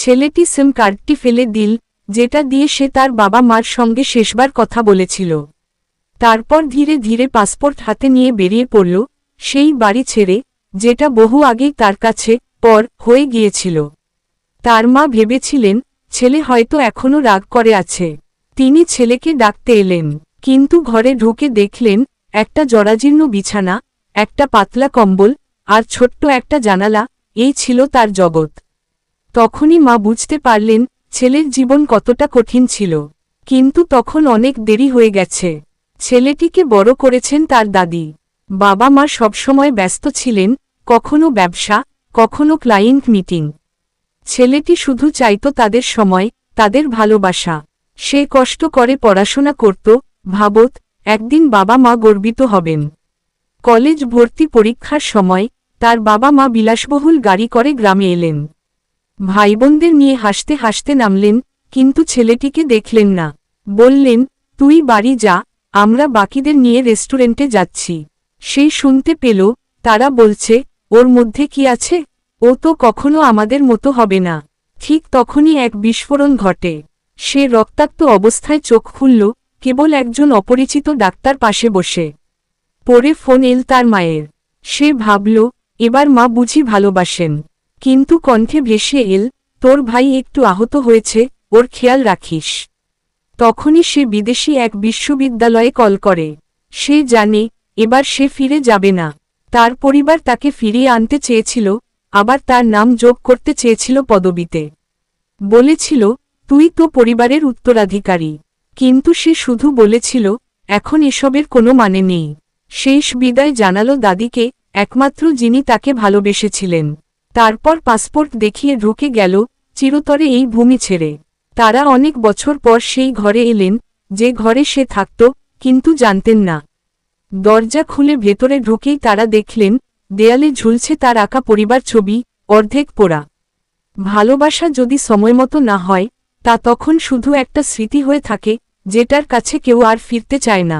ছেলেটি সিম কার্ডটি ফেলে দিল, যেটা দিয়ে সে তার বাবা মার সঙ্গে শেষবার কথা বলেছিল। তারপর ধীরে ধীরে পাসপোর্ট হাতে নিয়ে বেরিয়ে পড়ল সেই বাড়ি ছেড়ে, যেটা বহু আগেই তার কাছে পর হয়ে গিয়েছিল। তার মা ভেবেছিলেন ছেলে হয়তো এখনো রাগ করে আছে। তিনি ছেলেকে ডাকতে এলেন, কিন্তু ঘরে ঢুকে দেখলেন একটা জরাজীর্ণ বিছানা, একটা পাতলা কম্বল আর ছোট্ট একটা জানালা, এই ছিল তার জগৎ। তখনই মা বুঝতে পারলেন ছেলের জীবন কতটা কঠিন ছিল। কিন্তু তখন অনেক দেরি হয়ে গেছে। ছেলেটিকে বড় করেছেন তার দাদি। বাবা মা সবসময় ব্যস্ত ছিলেন, কখনো ব্যবসা, কখনো ক্লায়েন্ট মিটিং। ছেলেটি শুধু চাইতো তাদের সময়, তাদের ভালোবাসা। সে কষ্ট করে পড়াশোনা করত, ভাবত একদিন বাবা মা গর্বিত হবেন। কলেজ ভর্তি পরীক্ষার সময় তার বাবা মা বিলাসবহুল গাড়ি করে গ্রামে এলেন। ভাইবোনদের নিয়ে হাসতে হাসতে নামলেন, কিন্তু ছেলেটিকে দেখলেন না। বললেন, তুই বাড়ি যা, আমরা বাকিদের নিয়ে রেস্টুরেন্টে যাচ্ছি। সে শুনতে পেল তারা বলছে, ওর মধ্যে কি আছে? ও তো কখনো আমাদের মতো হবে না। ঠিক তখনই এক বিস্ফোরণ ঘটে। সে রক্তাক্ত অবস্থায় চোখ খুলল, কেবল একজন অপরিচিত ডাক্তার পাশে বসে। পরে ফোন এল তার মায়ের। সে ভাবল এবার মা বুঝি ভালোবাসেন। কিন্তু কণ্ঠে ভেসে এল, তোর ভাই একটু আহত হয়েছে, ওর খেয়াল রাখিস। তখনই সে বিদেশি এক বিশ্ববিদ্যালয়ে কল করে। সে জানে এবার সে ফিরে যাবে না। তার পরিবার তাকে ফিরিয়ে আনতে চেয়েছিল, আবার তার নাম যোগ করতে চেয়েছিল পদবিতে। বলেছিল, তুই তো পরিবারের উত্তরাধিকারী। কিন্তু সে শুধু বলেছিল, এখন এসবের কোনো মানে নেই। শেষ বিদায় জানালো দাদিকে, একমাত্র যিনি তাকে ভালোবেসেছিলেন। তারপর পাসপোর্ট দেখিয়ে ঢুকে গেল চিরতরে এই ভূমি ছেড়ে। তারা অনেক বছর পর সেই ঘরে এলেন, যে ঘরে সে থাকত, কিন্তু জানতেন না। দরজা খুলে ভেতরে ঢুকেই তারা দেখলেন দেয়ালে ঝুলছে তার আঁকা পরিবার ছবি, অর্ধেক পোড়া। ভালোবাসা যদি সময়মতো না হয়, তা তখন শুধু একটা স্মৃতি হয়ে থাকে, যেটার কাছে কেউ আর ফিরতে চায় না।